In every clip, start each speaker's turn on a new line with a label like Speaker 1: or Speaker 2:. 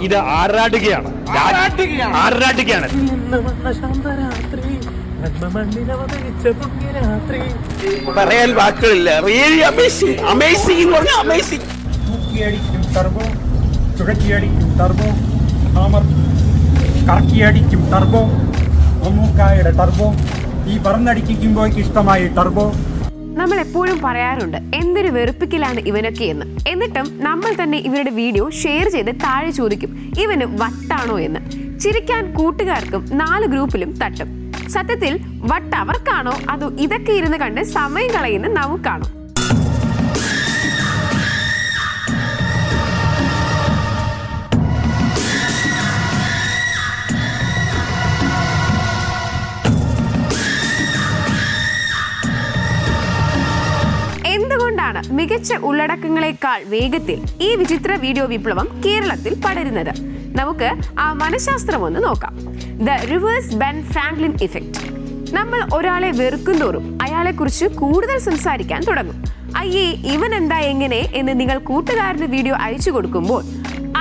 Speaker 1: ഇത് ആറാടുകയാണ്.
Speaker 2: പറയാൻ വാക്കുകളില്ല. Really amazing. അമേസിംഗ് എന്ന് പറഞ്ഞാൽ അമേസിംഗ്.
Speaker 3: തൂക്കിയടിക്കും ടർബോ, ചുഴറ്റിയടിക്കും ടർബോ, ഹാമർ കറക്കിയടിക്കും ടർബോ, മമ്മൂക്കായുടെ ടർബോ, ഈ പറന്നടിക്കുമ്പോഴേക്ക് ഇഷ്ടമായി ടർബോ.
Speaker 4: നമ്മൾ എപ്പോഴും പറയാറുണ്ട് എന്തൊരു വെറുപ്പിക്കലാണ് ഇവനൊക്കെ എന്ന്. എന്നിട്ടും നമ്മൾ തന്നെ ഇവരുടെ വീഡിയോ ഷെയർ ചെയ്ത് താഴെ ചോദിക്കും ഇവന് വട്ടാണോ എന്ന്. ചിരിക്കാൻ കൂട്ടുകാർക്കും 4 ഗ്രൂപ്പിലും തട്ടും. സത്യത്തിൽ വട്ട് അവർക്കാണോ അതോ ഇതൊക്കെ ഇരുന്ന് കണ്ട് സമയം കളയുന്ന നമുക്കാണോ? എന്തുകൊണ്ടാണ് മികച്ച ഉള്ളടക്കങ്ങളെക്കാൾ വേഗത്തിൽ ഈ വിചിത്ര വീഡിയോ വിപ്ലവം കേരളത്തിൽ പടരുന്നത്? നമുക്ക് ആ മനഃശാസ്ത്രം ഒന്ന് നോക്കാം. The reverse Ben Franklin effect. നമ്മൾ ഒരാളെ വെറുക്കുന്തോറും അയാളെ കുറിച്ച് കൂടുതൽ സംസാരിക്കാൻ തുടങ്ങും. അയ്യേ ഇവൻ എന്താ എങ്ങനെ എന്ന് നിങ്ങൾ കൂട്ടുകാരന് വീഡിയോ അയച്ചു കൊടുക്കുമ്പോൾ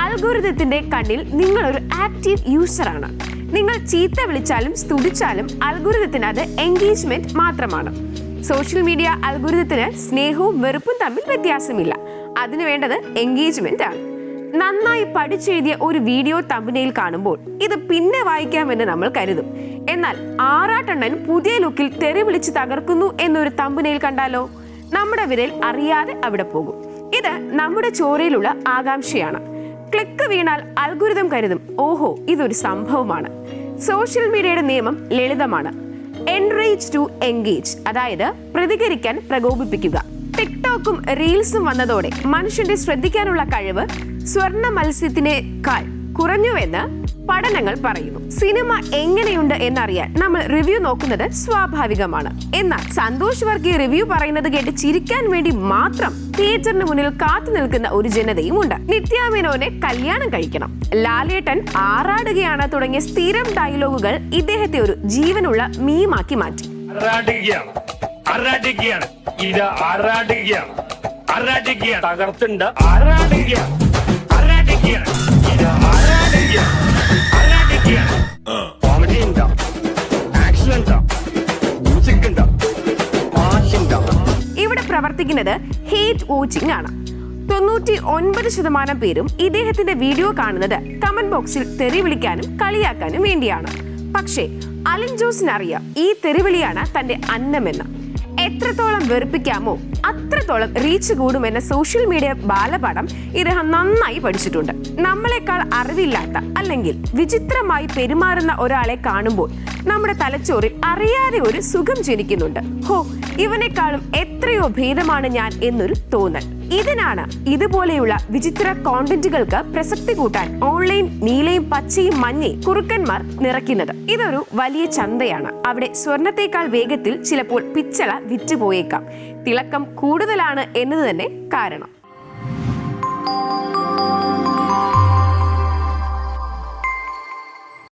Speaker 4: അൽഗോരിതത്തിന്റെ കണ്ണിൽ നിങ്ങൾ ഒരു ആക്റ്റീവ് യൂസറാണ്. നിങ്ങൾ ചീത്ത വിളിച്ചാലും സ്തുതിച്ചാലും അൽഗോരിതത്തിന് അത് എൻഗേജ്മെന്റ് മാത്രമാണ്. സോഷ്യൽ മീഡിയ അൽഗോരിതത്തിന് സ്നേഹവും വെറുപ്പും തമ്മിൽ വ്യത്യാസമില്ല. അതിന് വേണ്ടത് എൻഗേജ്മെന്റ് ആണ്. നന്നായി പഠിച്ചെഴുതിയ ഒരു വീഡിയോ തമ്പനെയിൽ കാണുമ്പോൾ ഇത് പിന്നെ വായിക്കാമെന്ന് നമ്മൾ കരുതും. എന്നാൽ ആറാട്ടണ്ണൻ പുതിയ ലുക്കിൽ തെറി വിളിച്ച് തകർക്കുന്നു എന്നൊരു തമ്പനെയിൽ കണ്ടാലോ നമ്മുടെ വിരൽ അറിയാതെ അവിടെ പോകും. ഇത് നമ്മുടെ ചോരയിലുള്ള ആകാംക്ഷയാണ്. ക്ലിക്ക് വീണാൽ അൽഗോരിതം കരുതും ഓഹോ ഇതൊരു സംഭവമാണ്. സോഷ്യൽ മീഡിയയുടെ നിയമം ലളിതമാണ്. എൻറേജ് ടു എൻഗേജ്, അതായത് പ്രതികരിക്കാൻ പ്രകോപിപ്പിക്കുക. ടിക്ടോക്കും റീൽസും വന്നതോടെ മനുഷ്യന്റെ ശ്രദ്ധിക്കാനുള്ള കഴിവ് സ്വർണ്ണ മത്സ്യത്തിനേക്കാൾ കുറഞ്ഞുവെന്ന് പഠനങ്ങൾ പറയുന്നു. സിനിമ എങ്ങനെയുണ്ട് എന്നറിയാൻ നമ്മൾ റിവ്യൂ നോക്കുന്നത് സ്വാഭാവികമാണ്. എന്നാൽ സന്തോഷ് വർഗീയ റിവ്യൂ പറയുന്നത് കേട്ട് ചിരിക്കാൻ വേണ്ടി മാത്രം തിയേറ്ററിന് മുന്നിൽ കാത്തു നിൽക്കുന്ന ഒരു ജനതയും ഉണ്ട്. നിത്യ മേനോനെ കല്യാണം കഴിക്കണം, ലാലേട്ടൻ ആറാടുകയാണ് തുടങ്ങിയ സ്ഥിരം ഡയലോഗുകൾ ഇദ്ദേഹത്തെ ഒരു ജീവനുള്ള മീമാക്കി മാറ്റി. ഇവിടെ പ്രവർത്തിക്കുന്നത് ഹേറ്റ് വോച്ചിങ് ആണ്. 99% പേരും ഇദ്ദേഹത്തിന്റെ വീഡിയോ കാണുന്നത് കമന്റ് ബോക്സിൽ തെറി വിളിക്കാനും കളിയാക്കാനും വേണ്ടിയാണ്. പക്ഷേ അലിൻ ജോസിനറിയാം ഈ തെറിവിളിയാണ് തന്റെ അന്നമെന്ന്. എത്രത്തോളം വെറുപ്പിക്കാമോ അത്രത്തോളം റീച്ച് കൂടുമെന്ന സോഷ്യൽ മീഡിയ ബാലപാഠം ഇദ്ദേഹം നന്നായി പഠിച്ചിട്ടുണ്ട്. നമ്മളെക്കാൾ അറിവില്ലാത്ത അല്ലെങ്കിൽ വിചിത്രമായി പെരുമാറുന്ന ഒരാളെ കാണുമ്പോൾ നമ്മുടെ തലച്ചോറിൽ അറിയാതെ ഒരു സുഖം ജനിക്കുന്നുണ്ട്. ഹോ ഇവനെക്കാളും എത്രയോ ഭേദമാണ് ഞാൻ എന്നൊരു തോന്നൽ. ഇതിനാണ് ഇതുപോലെയുള്ള വിചിത്ര കോണ്ടന്റുകൾക്ക് പ്രസക്തി കൂട്ടാൻ ഓൺലൈൻ നീലയും പച്ചയും മഞ്ഞയും കുറുക്കന്മാർ നിറയ്ക്കുന്നത്. ഇതൊരു വലിയ ചന്തയാണ്. അവിടെ സ്വർണത്തേക്കാൾ വേഗത്തിൽ ചിലപ്പോൾ പിച്ചള വിറ്റുപോയേക്കാം. തിളക്കം കൂടുതലാണ് എന്നത് തന്നെ കാരണം.